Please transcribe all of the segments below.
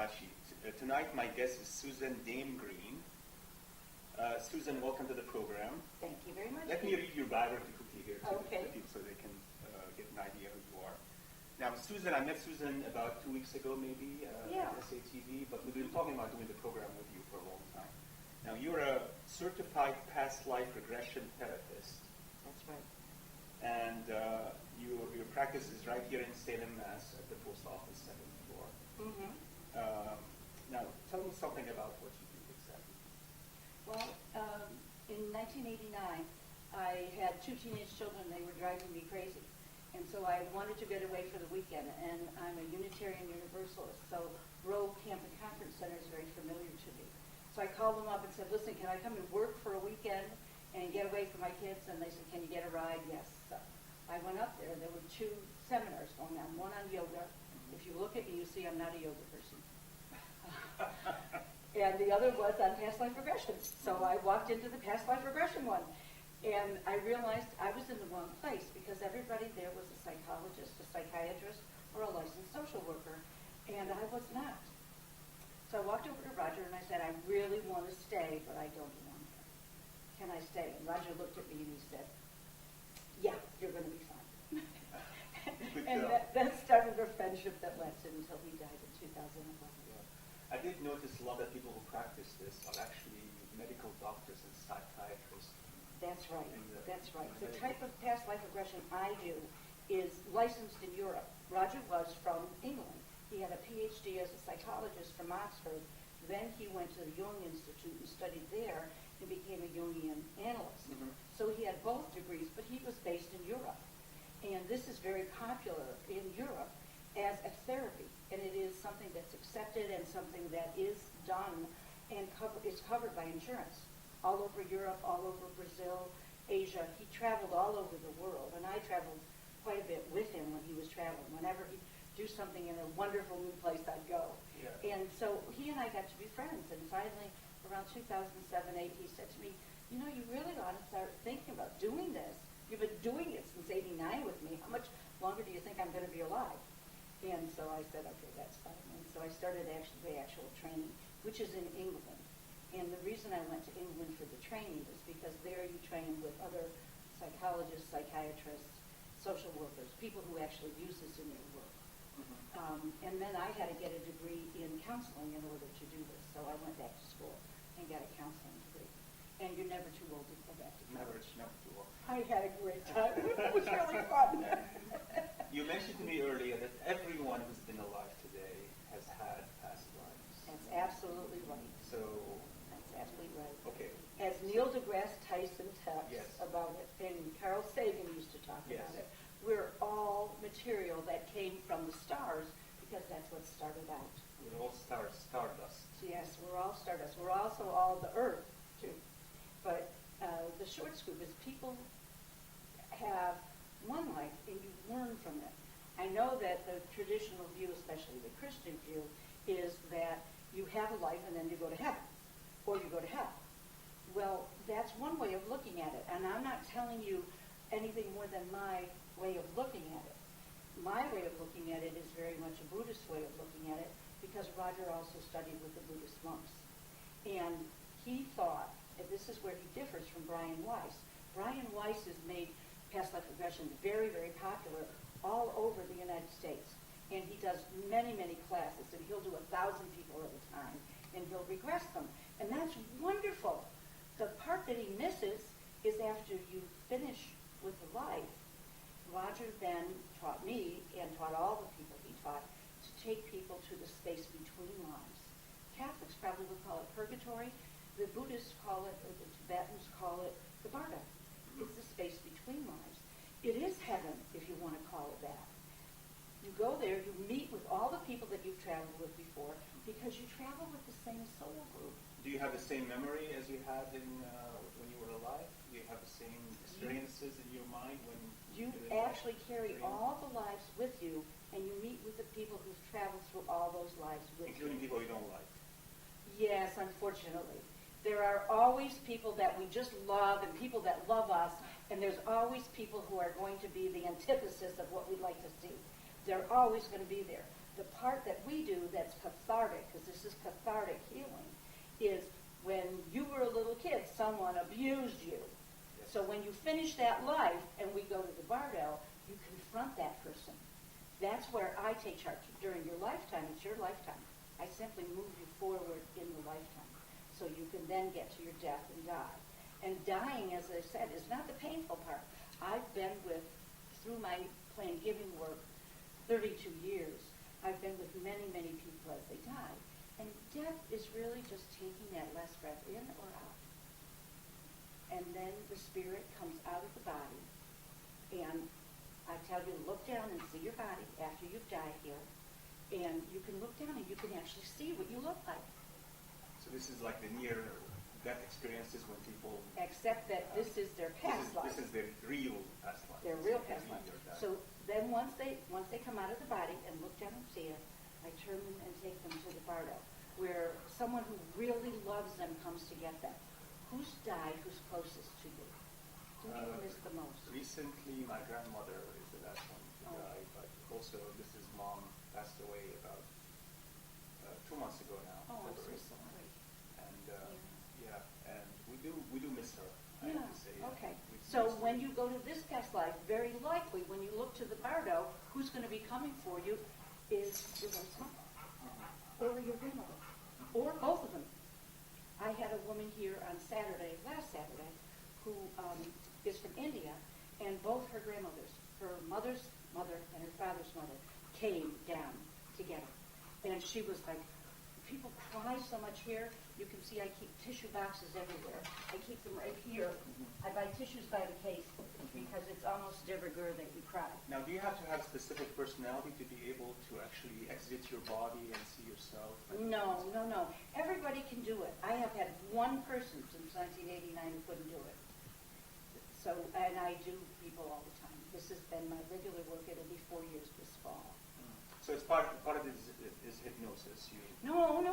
Alachi. Tonight my guest is Susan DameGreene. Susan, welcome to the program. Thank you very much. Let me read your biography quickly here to Okay. the people so they can get an idea who you are. Now, Susan, I met Susan about 2 weeks ago, maybe, Yeah. at SATV, but we've been talking about doing the program with you for a long time. Now, you're a certified past life regression therapist, That's right. and your practice is right here in Salem, Mass, at the post office, 7th floor. Mm-hmm. Now, tell me something about what you do exactly. Well, in 1989, I had 2 teenage children. They were driving me crazy. And so I wanted to get away for the weekend. And I'm a Unitarian Universalist, so Rowe Camp and Conference Center is very familiar to me. So I called them up and said, listen, can I come and work for a weekend and get away from my kids? And they said, can you get a ride? Yes. So I went up there. There were 2 seminars going on, one on yoga. If you look at me, you see I'm not a yoga person. And the other was on past life regression. So I walked into the past life regression one. And I realized I was in the wrong place because everybody there was a psychologist, a psychiatrist, or a licensed social worker. And I was not. So I walked over to Roger and I said, I really want to stay, but I don't belong here. Can I stay? And Roger looked at me and he said, yeah, you're going to be fine. And that started a friendship that lasted until he died in 2011. I did notice a lot of people who practice this are actually medical doctors and psychiatrists. That's right. That's right. The type of past life regression I do is licensed in Europe. Roger was from England. He had a PhD as a psychologist from Oxford. Then he went to the Jung Institute and studied there and became a Jungian analyst. Mm-hmm. So he had both degrees, but he was based in Europe. And this is very popular in Europe as a therapy. And it is something that's accepted and something that is done and is covered by insurance. All over Europe, all over Brazil, Asia. He traveled all over the world. And I traveled quite a bit with him when he was traveling. Whenever he'd do something in a wonderful new place, I'd go. Yeah. And so he and I got to be friends. And finally, around 2007-8, he said to me, you know, you really ought to start thinking about doing this. You've been doing it since '89 with me. How much longer do you think I'm going to be alive? And so I said, okay, that's fine. And so I started the actual training, which is in England. And the reason I went to England for the training is because there you train with other psychologists, psychiatrists, social workers, people who actually use this in their work. Mm-hmm. And then I had to get a degree in counseling in order to do this. So I went back to school and got a counseling degree. And you're never too old to go back to college. Never too old. I had a great time. It was really fun. You mentioned to me earlier that everyone who's been alive today has had past lives. That's absolutely right. So, That's absolutely right. okay. As Neil deGrasse Tyson talks Yes. about it, and Carl Sagan used to talk Yes. about it, we're all material that came from the stars because that's what started out. We're all stardust. So yes, we're all stardust. We're also all the earth, too. But the short scoop is people have one life and you learn from it. I know that the traditional view, especially the Christian view, is that you have a life and then you go to heaven or you go to hell. Well, that's one way of looking at it, and I'm not telling you anything more than my way of looking at it. My way of looking at it is very much a Buddhist way of looking at it because Roger also studied with the Buddhist monks. And he thought, and this is where he differs from Brian Weiss. Brian Weiss has made past life regression very, very popular all over the United States. And he does many, many classes, and he'll do 1,000 people at a time, and he'll regress them. And that's wonderful. The part that he misses is after you finish with the life, Roger then taught me and taught all the people he taught to take people to the space between lives. Catholics probably would call it purgatory. The Buddhists call it, or the Tibetans call it, the Bardo. It's the space between lives. It is heaven, if you want to call it that. You go there, you meet with all the people that you've traveled with before because you travel with the same soul group. Do you have the same memory as you had when you were alive? Do you have the same experiences in your mind when you actually carry all the lives with you, and you meet with the people who've traveled through all those lives with you. Including people you don't like? Yes, unfortunately. There are always people that we just love and people that love us, and there's always people who are going to be the antithesis of what we'd like to see. They're always going to be there. the part that we do that's cathartic, because this is cathartic healing, is when you were a little kid, someone abused you. Yes. So when you finish that life and we go to the Bardo, you confront that person. That's where I take charge. During your lifetime, it's your lifetime. I simply move you forward in the lifetime. So you can then get to your death and die. And dying, as I said, is not the painful part. I've been through my plan giving work, 32 years, I've been with many, many people as they die. And death is really just taking that last breath in or out. And then the spirit comes out of the body. And I tell you, look down and see your body after you've died here. And you can look down and you can actually see what you look like. So this is like the near-death experiences when people... Except that this is their past life. This is their real past life. Their real past life. So then once they come out of the body and look down and see it, I turn them and take them to the Bardo, where someone who really loves them comes to get them. Who's died? Who's closest to you? Who do you miss the most? Recently, my grandmother is the last one to die, but also Mrs. Mom passed away about 2 months ago now. Oh, I'm so February. sorry. And and we do miss her. I have to say. Okay. We So miss her. when you go to this past life, very likely when you look to the Bardo, who's going to be coming for you is your wife's mom or your grandmother or both of them. I had a woman here on last Saturday, who is from India, and both her grandmothers, her mother's mother and her father's mother, came down together. And she was like, people cry so much here. You can see I keep tissue boxes everywhere. I keep them right here. I buy tissues by the case because it's almost de rigueur that you cry. Now, do you have to have specific personality to be able to actually exit your body and see yourself? No. Everybody can do it. I have had one person since 1989 who couldn't do it. So, and I do people all the time. This has been my regular work. It'll be 4 years this fall. So it's part of it is hypnosis. No.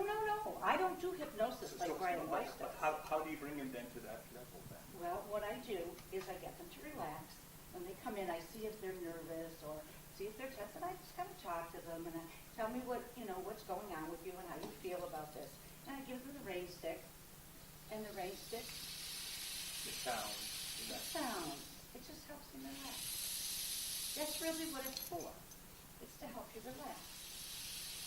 I don't do hypnosis like Brian Weiss does. How do you bring them then to that level then? Well, what I do is I get them to relax. When they come in, I see if they're nervous or see if they're tense, and I just kind of talk to them and I tell me what's going on with you and how you feel about this. And I give them the rain stick, and the rain stick. The sound. The sound. It just helps them relax. That's really what it's for. It's to help you relax.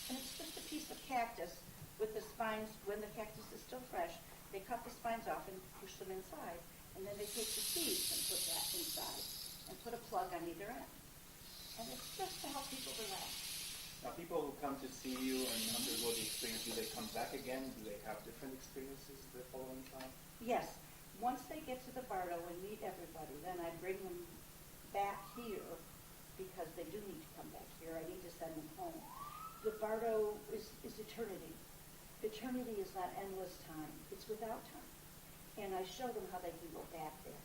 And it's just a piece of cactus with the spines. When the cactus is still fresh, they cut the spines off and push them inside. And then they take the seeds and put that inside and put a plug on either end. And it's just to help people relax. Now, people who come to see you and undergo the experience, do they come back again? Do they have different experiences the following time? Yes. Once they get to the Bardo and meet everybody, then I bring them back here because they do need to come back here. I need to send them home. The Bardo is eternity. Eternity is not endless time. It's without time. And I show them how they can go back there.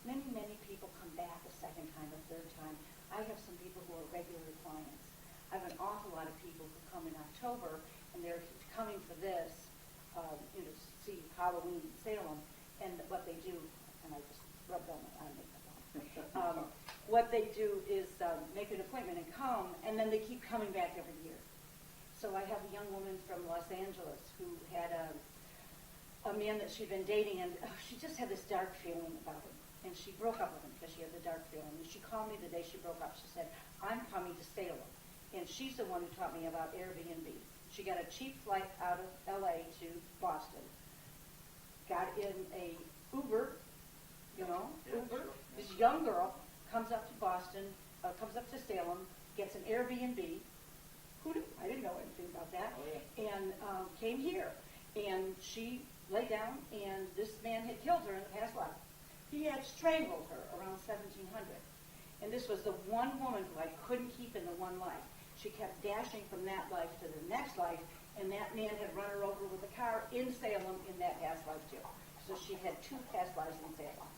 Many, many people come back a second time, a third time. I have some people who are regular clients. I have an awful lot of people who come in October, and they're coming for this, see Halloween in Salem, and what they do, and I just rubbed on my eye makeup on. What they do is make an appointment and come, and then they keep coming back every year. So I have a young woman from Los Angeles who had a man that she'd been dating, and she just had this dark feeling about him. And she broke up with him because she had the dark feeling. And she called me the day she broke up. She said, I'm coming to Salem. And she's the one who taught me about Airbnb. She got a cheap flight out of L.A. to Boston. Got in a Uber, Uber. Sure. This young girl comes up to Boston, comes up to Salem, gets an Airbnb. Who knew? I didn't know anything about that. Oh, yeah. And came here. And she lay down, and this man had killed her in the past life. He had strangled her around 1700. And this was the one woman who I couldn't keep in the one life. She kept dashing from that life to the next life, and that man had run her over with a car in Salem in that past life too. So she had 2 past lives in Salem.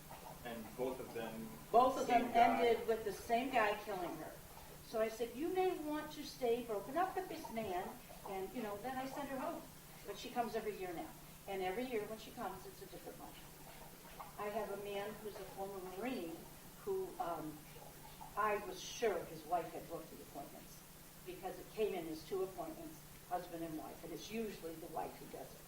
And both of them... Both of them ended with the same guy killing her. So I said, you may want to stay broken up with this man, and, then I send her home. But she comes every year now. And every year when she comes, it's a different life. I have a man who's a former Marine who I was sure his wife had booked the appointments. because it came in as 2 appointments, husband and wife, and it's usually the wife who does it.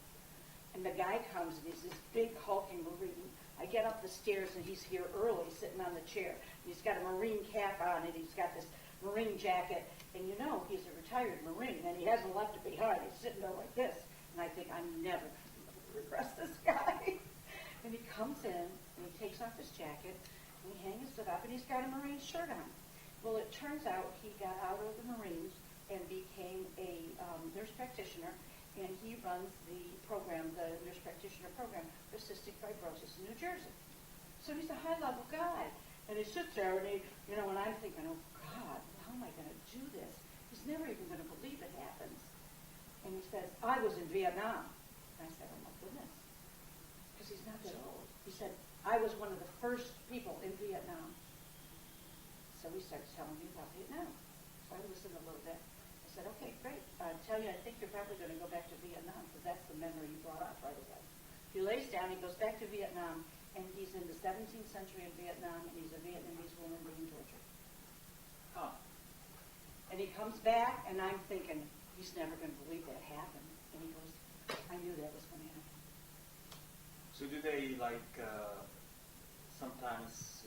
And the guy comes, and he's this big hulking Marine. I get up the stairs, and he's here early, sitting on the chair. He's got a Marine cap on, and he's got this Marine jacket, and you know he's a retired Marine, and he hasn't left it behind. He's sitting there like this, and I think, I'm never going to regress this guy. And he comes in, and he takes off his jacket, and he hangs it up, and he's got a Marine shirt on. Well, it turns out he got out of the Marines and became a nurse practitioner, and he runs the program, the nurse practitioner program for cystic fibrosis in New Jersey. So he's a high-level guy. And he sits there, and and I'm thinking, oh, God, how am I going to do this? He's never even going to believe it happens. And he says, I was in Vietnam. And I said, oh, my goodness. Because he's not that old. He said, I was one of the first people in Vietnam. So he starts telling me about Vietnam. So I listened a little bit. I said, okay, great. I tell you, I think you're probably going to go back to Vietnam, because that's the memory you brought up right away. He lays down, he goes back to Vietnam, and he's in the 17th century in Vietnam, and he's a Vietnamese woman being tortured. Huh. And he comes back, and I'm thinking, he's never going to believe that happened. And he goes, I knew that was going to happen. So do they, sometimes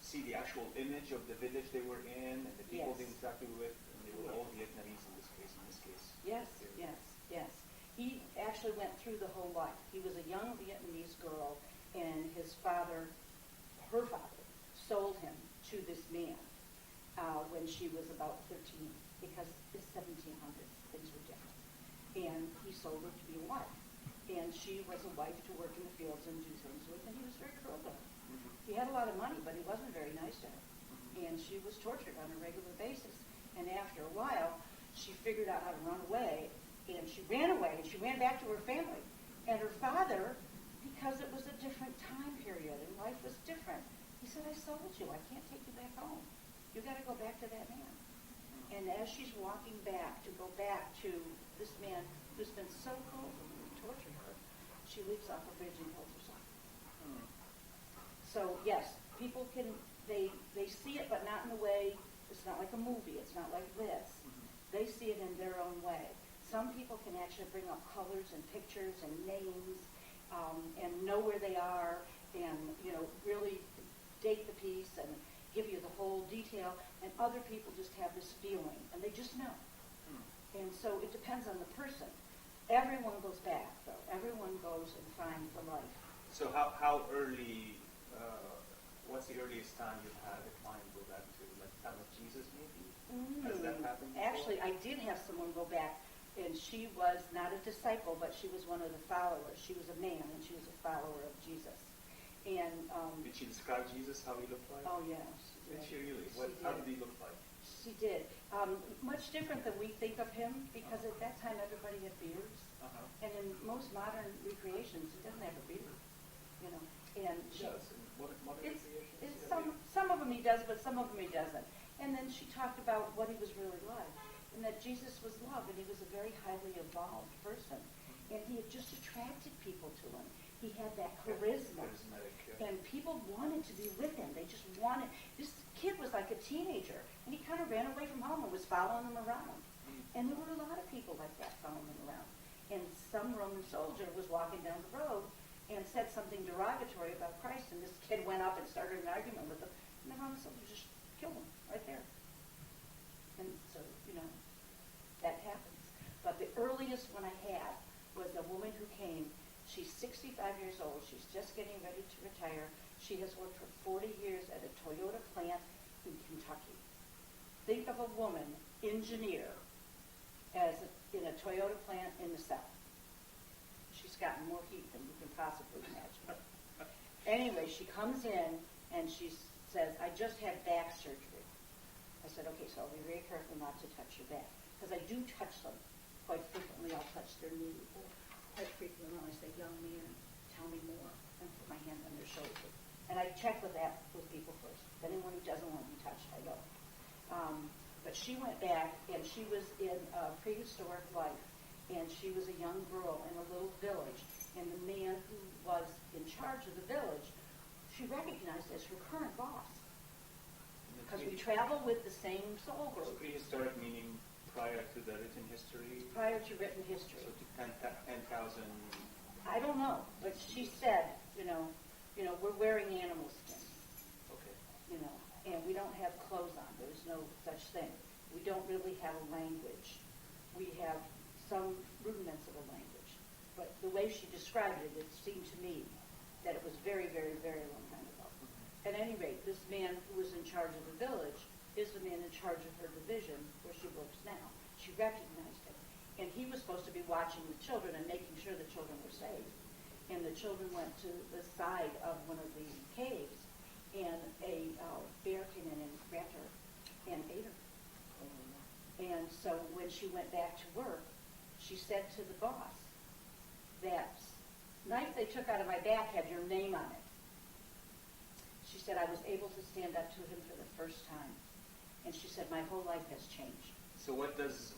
see the actual image of the village they were in, and the people they interacted with, and they were all Vietnamese in this case, Yes, yes, yes. He actually went through the whole life. He was a young Vietnamese girl, and his father, her father, sold him to this man when she was about 13, because it's 1700s, things were different. And he sold her to be a wife. And she was a wife to work in the fields and do things with, and he was very cruel to her. He had a lot of money, but he wasn't very nice to her. And she was tortured on a regular basis. And after a while, she figured out how to run away, and she ran away, and she ran back to her family. And her father, because it was a different time period, and life was different, he said, I sold you. I can't take you back home. You got to go back to that man. And as she's walking back to go back to this man who's been so cruel to her, tortured her, she leaps off a bridge and kills herself. So yes, people can, they see it, but not in a way, it's not like a movie, it's not like this. They see it in their own way. Some people can actually bring up colors and pictures and names and know where they are, and really date the piece and give you the whole detail, and other people just have this feeling, and they just know. And so it depends on the person. Everyone goes back, though. Everyone goes and finds the life. So how early, what's the earliest time you've had a client go back to, like time of Jesus maybe? Has that happened before? Actually, I did have someone go back, and she was not a disciple, but she was one of the followers. She was a man, and she was a follower of Jesus. And did she describe Jesus, how he looked like? Oh, yeah. Did she really? How did he look like? She did. Much different than we think of him, because at that time everybody had beards. And in most modern recreations, he doesn't have a beard. And He does. In modern recreations? some of them he does, but some of them he doesn't. And then she talked about what he was really like, and that Jesus was love, and he was a very highly evolved person. And he had just attracted people to him. He had that charisma. Charismatic, yeah. And people wanted to be with him. They just wanted. This kid was like a teenager, and he kind of ran away from home and was following them around. And there were a lot of people like that following him around. And some Roman soldier was walking down the road and said something derogatory about Christ, and this kid went up and started an argument with him. And the Roman soldier just killed him right there. And so, that happens. But the earliest one I had was a woman who came. She's 65 years old. She's just getting ready to retire. She has worked for 40 years at a Toyota plant in Kentucky. Think of a woman, engineer, in a Toyota plant in the South. She's gotten more heat than you can possibly imagine. Anyway, she comes in and she says, I just had back surgery. I said, okay, so I'll be very careful not to touch your back, because I do touch them quite frequently. I'll touch their knee. Quite frequently when I say, young man, tell me more, and put my hand on their shoulder. And I check with people first. Anyone who doesn't want to be touched, I go. But she went back, and she was in a prehistoric life, and she was a young girl in a little village, and the man who was in charge of the village, she recognized as her current boss. because we travel with the same soul So group. prehistoric meaning prior to the written history? Prior to written history. So to 10,000. I don't know, but she said, we're wearing animal skin, Okay. and we don't have clothes on. There's no such thing. We don't really have a language. We have some rudiments of a language. But the way she described it, it seemed to me that it was very, very, very long time ago. At any rate, this man who was in charge of the village is the man in charge of her division where she works now. She recognized him. And he was supposed to be watching the children and making sure the children were safe. And the children went to the side of one of the caves, and a bear came in and grabbed her and ate her. And so when she went back to work, she said to the boss, that knife they took out of my back had your name on it. She said, I was able to stand up to him for the first time. And she said, my whole life has changed. So what was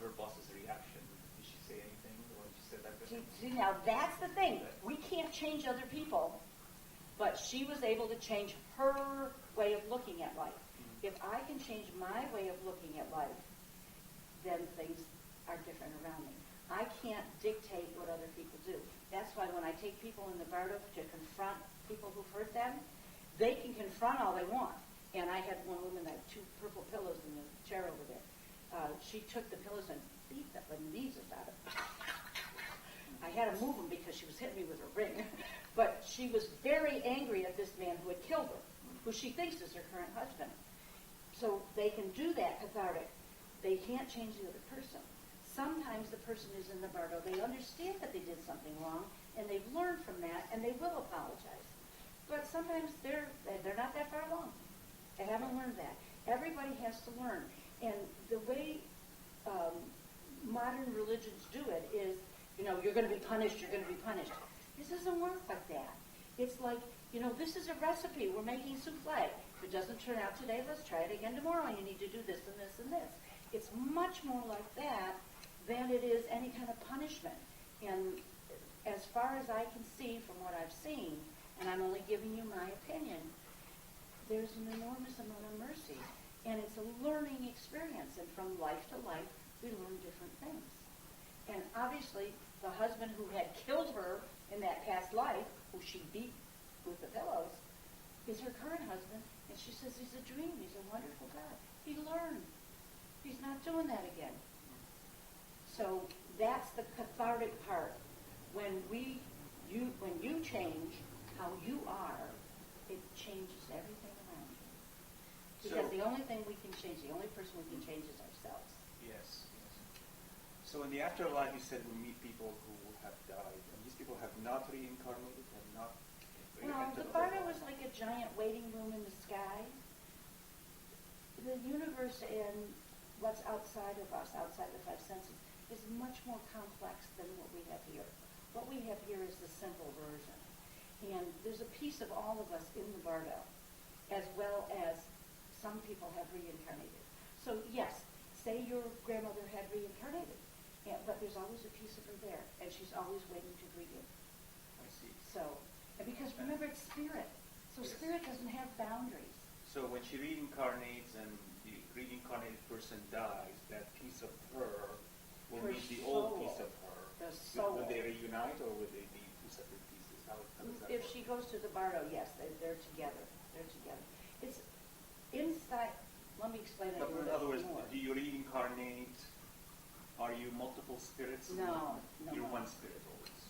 her boss's reaction? Did she say anything when she said that? See, now that's the thing. We can't change other people, but she was able to change her way of looking at life. If I can change my way of looking at life, then things are different around me. I can't dictate what other people do. That's why when I take people in the Bardo to confront people who've hurt them, they can confront all they want. And I had one woman that had 2 purple pillows in the chair over there. She took the pillows and beat the bejesus out of them. I had to move them because she was hitting me with a ring. But she was very angry at this man who had killed her, who she thinks is her current husband. So they can do that cathartic. They can't change the other person. Sometimes the person is in the Bardo. They understand that they did something wrong, and they've learned from that, and they will apologize. But sometimes they're not that far along. They haven't learned that. Everybody has to learn. And the way modern religions do it is, you're going to be punished, you're going to be punished. This doesn't work like that. It's like, this is a recipe. We're making souffle. If it doesn't turn out today, let's try it again tomorrow. You need to do this and this and this. It's much more like that than it is any kind of punishment. And as far as I can see from what I've seen, and I'm only giving you my opinion, there's an enormous amount of mercy. And it's a learning experience. And from life to life, we learn different things. And obviously, the husband who had killed her in that past life, who she beat with the pillows, is her current husband. And she says he's a dream. He's a wonderful guy. He learned. He's not doing that again. So that's the cathartic part. When you change how you are, it changes everything around you. Because the only thing we can change, the only person we can change is ourselves. Yes. So in the afterlife, you said we meet people who have died, and these people have not reincarnated, have not. No, the Bardo was like a giant waiting room in the sky. The universe and what's outside of us, outside the 5 senses, is much more complex than what we have here. What we have here is the simple version. And there's a piece of all of us in the Bardo, as well as some people have reincarnated. So yes, say your grandmother had reincarnated, but there's always a piece of her there, and she's always waiting to greet you. I see. So, and because remember, it's spirit. So Yes. Spirit doesn't have boundaries. So when she reincarnates and the reincarnated person dies, that piece of her will Her meet the old soul. piece of her. The soul. Will they reunite, or will they be 2 separate pieces? How does that If work? she goes to the Bardo, yes, they're together. They're together. It's inside. Let me explain it a little In other words, bit more. do you reincarnate? Are you multiple spirits? No. You're one spirit always.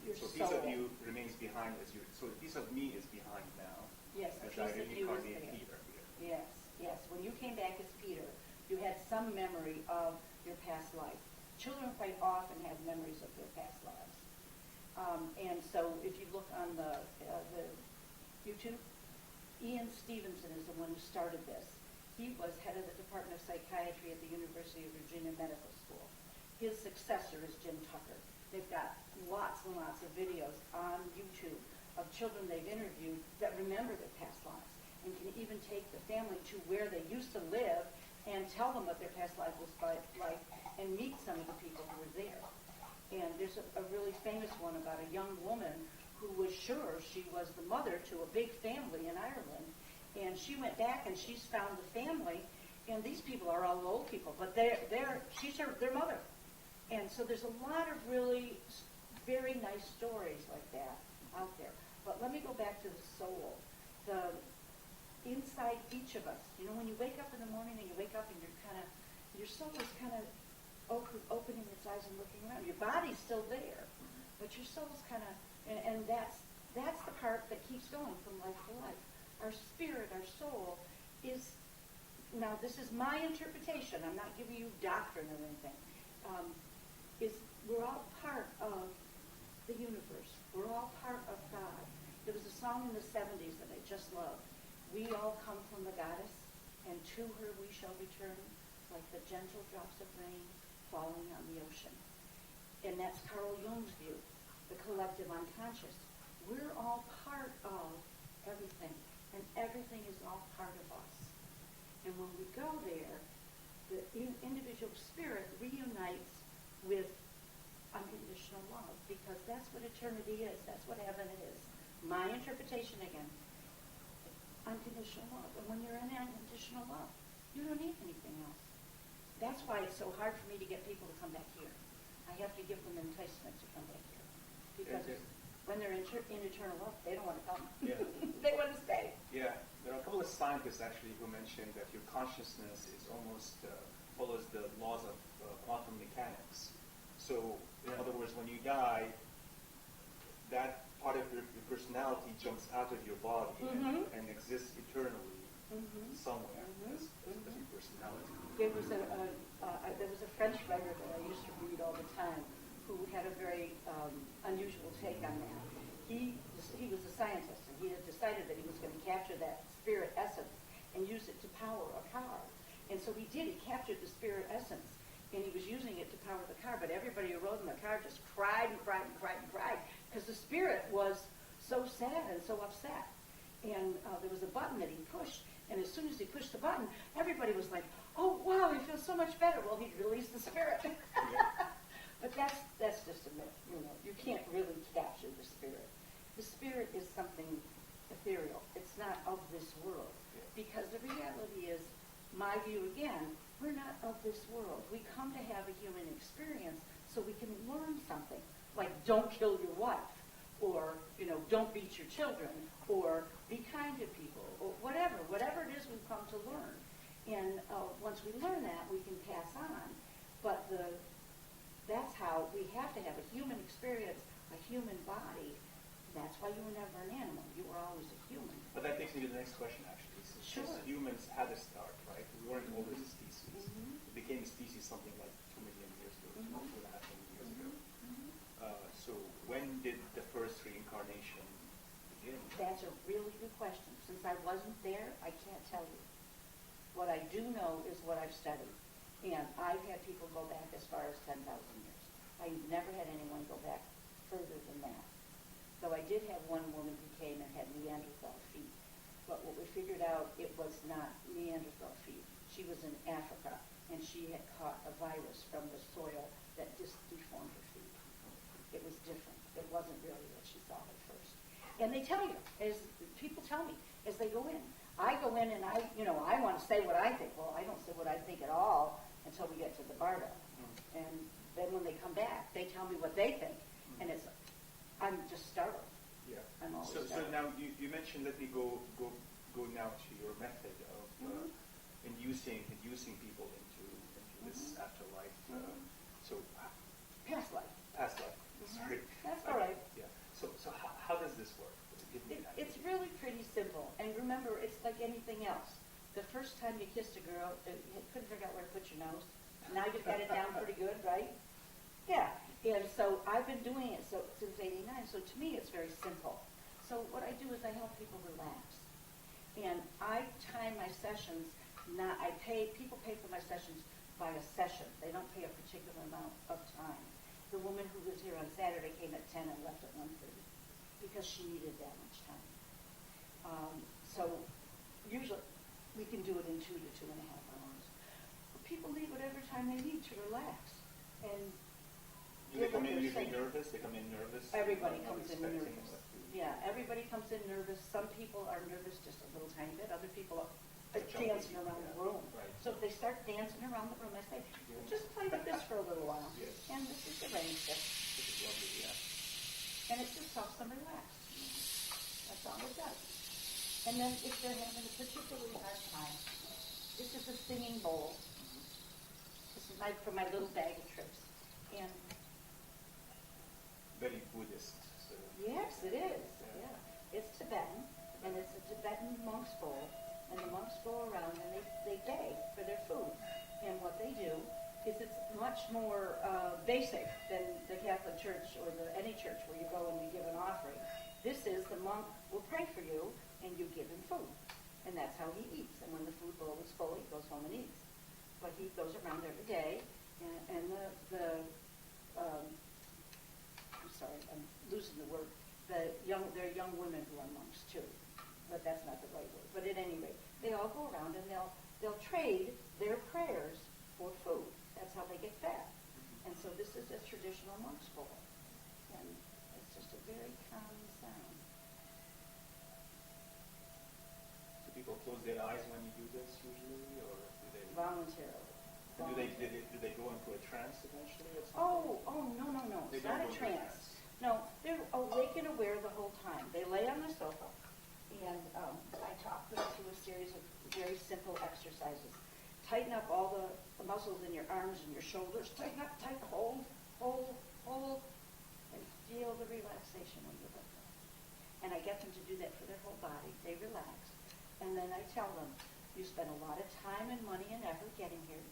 Your So a soul. piece of you remains behind as you. So a piece of me is behind now. Yes, a as piece I of you is reincarnate there. Peter here. Yes. When you came back as Peter, you had some memory of your past life. Children quite often have memories of their past lives. And so if you look on the YouTube, Ian Stevenson is the one who started this. He was head of the Department of Psychiatry at the University of Virginia Medical School. His successor is Jim Tucker. They've got lots and lots of videos on YouTube of children they've interviewed that remember their past lives and can even take the family to where they used to live and tell them what their past life was like and meet some of the people who were there. And there's a really famous one about a young woman who was sure she was the mother to a big family in Ireland, And she went back and she's found the family, and these people are all old people, but she's their mother. And so there's a lot of really very nice stories like that out there. But let me go back to the soul. The inside each of us, when you wake up in the morning and you wake up and your soul is kind of opening its eyes and looking around. Your body's still there, but your soul's kind of, and that's the part that keeps going from life to life. Our spirit, our soul is, now this is my interpretation, I'm not giving you doctrine or anything, is we're all part of the universe. We're all part of God. There was a song in the 70s that I just loved. We all come from the goddess, and to her we shall return, like the gentle drops of rain falling on the ocean. And that's Carl Jung's view, the collective unconscious. We're all part of everything, and everything is all part of us. And when we go there, the individual spirit reunites with unconditional love, because that's what eternity is. That's what heaven is. My interpretation again, unconditional love. And when you're in unconditional love, you don't need anything else. That's why it's so hard for me to get people to come back here. I have to give them enticement to come back here. Because when they're in eternal love, they don't want to come. Yeah. They want to stay. Yeah. There are a couple of scientists actually who mentioned that your consciousness is almost follows the laws of quantum mechanics. So, in other words, when you die, that part of your personality jumps out of your body and exists eternally somewhere as your personality. There was a French writer that I used to read all the time who had a very unusual take on that. He was a scientist, and he had decided that he was going to capture that spirit essence and use it to power a car. And so he did. He captured the spirit essence, and he was using it to power the car. But everybody who rode in the car just cried and cried and cried and cried because the spirit was so sad and so upset. And there was a button that he pushed, and as soon as he pushed the button, everybody was like, "Oh wow, he feels so much better." Well, he released the spirit. But that's just a myth. You can't really capture the spirit. The spirit is something ethereal. It's not of this world. Because the reality is, my view again, we're not of this world. We come to have a human experience so we can learn something. Like, don't kill your wife, or, don't beat your children, or be kind to people, or whatever it is we've come to learn. And once we learn that, we can pass on. But that's how we have to have a human experience, a human body. That's why you were never an animal. You were always a human. But that takes me to the next question, actually. Since humans had a start, right? We weren't always a species. It became a species something like 2 million years ago, 2.5 million years ago. So when did the first reincarnation begin? That's a really good question. Since I wasn't there, I can't tell you. What I do know is what I've studied. And I've had people go back as far as 10,000 years. I've never had anyone go back further than that. Though I did have one woman who came and had Neanderthal feet. But what we figured out, it was not Neanderthal feet. She was in Africa, and she had caught a virus from the soil that deformed her feet. It was different. It wasn't really what she thought at first. And they tell you, as people tell me, as they go in. I go in and I want to say what I think. Well, I don't say what I think at all until we get to the Bardo. And then when they come back, they tell me what they think. And I'm just startled. Yeah. I'm always so startled. now you mentioned, let me go now to your method of inducing people into this afterlife. So Past life. Past life. Sorry. That's all right. Yeah. So how does this work? It's really pretty simple. And remember, it's like anything else. The first time you kissed a girl, you couldn't figure out where to put your nose. Now you've got it down pretty good, right? Yeah. And so I've been doing it since '89. So to me, it's very simple. So what I do is I help people relax. And I time my sessions. People pay for my sessions by a session. They don't pay a particular amount of time. The woman who was here on Saturday came at 10 and left at 1:30 because she needed that much time. So usually we can do it in 2 to 2.5 hours. But people leave whatever time they need to relax. And do they come in usually nervous? They come in nervous? Everybody comes in nervous. Yeah, everybody comes in nervous. some people are nervous just a little tiny bit. Other people are Jumping, dancing around the room. Right. So if they start dancing around the room, I say, just play with this for a little while. Yes. And this is the rain stick. This is lovely, yeah. And it just helps them relax. That's all it does. And then if they're having a particularly hard time, this is a singing bowl. This is for my little bag of tricks. And Very Buddhist. So. yes, it is. Yeah. It's Tibetan, and it's a Tibetan monk's bowl. And the monks go around and they beg for their food. And what they do is it's much more basic than the Catholic Church or any church where you go and you give an offering. This is the monk will pray for you and you give him food. And that's how he eats. And when the food bowl is full, he goes home and eats. But he goes around every day, and I'm sorry, I'm losing the word. There are young women who are monks too, but that's not the right word. But at any rate, they all go around and they'll trade their prayers for food. That's how they get fed. And so this is a traditional monk's bowl, and it's just a very calming sound. Do people close their eyes when you do this usually, or do they? Voluntarily. Do they go into a trance eventually or something? Oh, no. They It's not don't a go into trance. No, they're awake and aware the whole time. They lay on the sofa, and I talk them through a series of very simple exercises. Tighten up all the muscles in your arms and your shoulders. Tighten up, hold, and feel the relaxation when you let go. And I get them to do that for their whole body. They relax. And then I tell them, you spent a lot of time and money and effort getting here.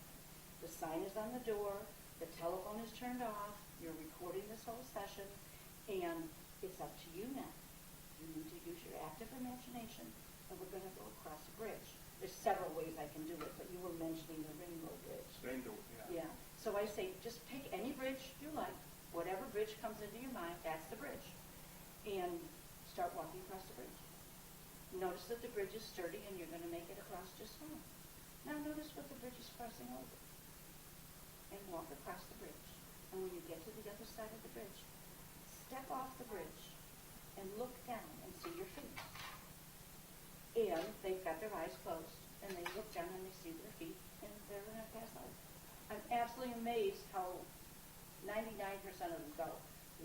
The sign is on the door. The telephone is turned off. You're recording this whole session. And it's up to you now. You need to use your active imagination, and we're going to go across a bridge. There's several ways I can do it, but you were mentioning the Rainbow Bridge. Rainbow, yeah. Yeah. So I say, just pick any bridge you like. Whatever bridge comes into your mind, that's the bridge. And start walking across the bridge. Notice that the bridge is sturdy, and you're going to make it across just fine. Now notice what the bridge is crossing over. And walk across the bridge. And when you get to the other side of the bridge, step off the bridge and look down and see your feet. And they've got their eyes closed, and they look down and they see their feet, and they're in a past life. I'm absolutely amazed how 99% of them go.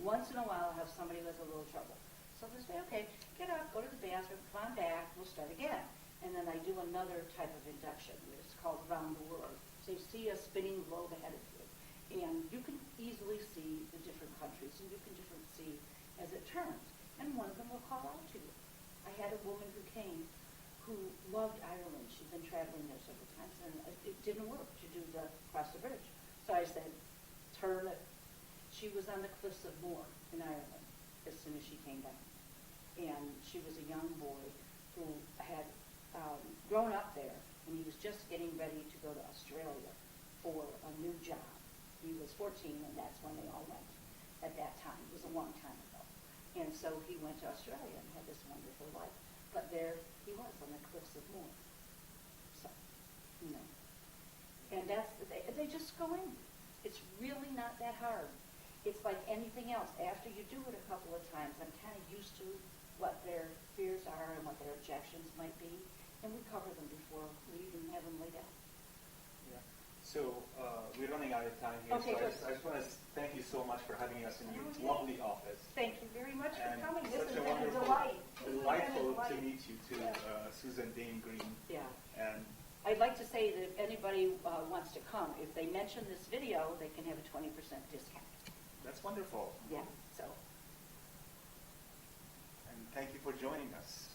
Once in a while, I'll have somebody who has a little trouble. So they say, okay, get up, go to the bathroom, come on back, we'll start again. And then I do another type of induction. It's called Round the World. So you see a spinning globe ahead of you. And you can easily see the different countries, and you can see as it turns. And one of them will call out to you. I had a woman who came who loved Ireland. She'd been traveling there several times, and it didn't work to do the cross the bridge. So I said, turn it. She was on the cliffs of Moher in Ireland as soon as she came down. And she was a young boy who had grown up there, and he was just getting ready to go to Australia for a new job. He was 14, and that's when they all went at that time. It was a long time ago. And so he went to Australia and had this wonderful life. But there he was on the cliffs of Moher. So, And they just go in. It's really not that hard. It's like anything else. After you do it a couple of times, I'm kind of used to what their fears are and what their objections might be, and we cover them before we even have them laid out. Yeah. So we're running out of time here, Okay, so I just want to thank you so much for having us in your lovely office. Thank you very much for coming. This has Such a been a wonderful, delight. delightful to meet you too, Susan DameGreene. Yeah. And I'd like to say that if anybody wants to come, if they mention this video, they can have a 20% discount. that's wonderful. Yeah, so. And thank you for joining us.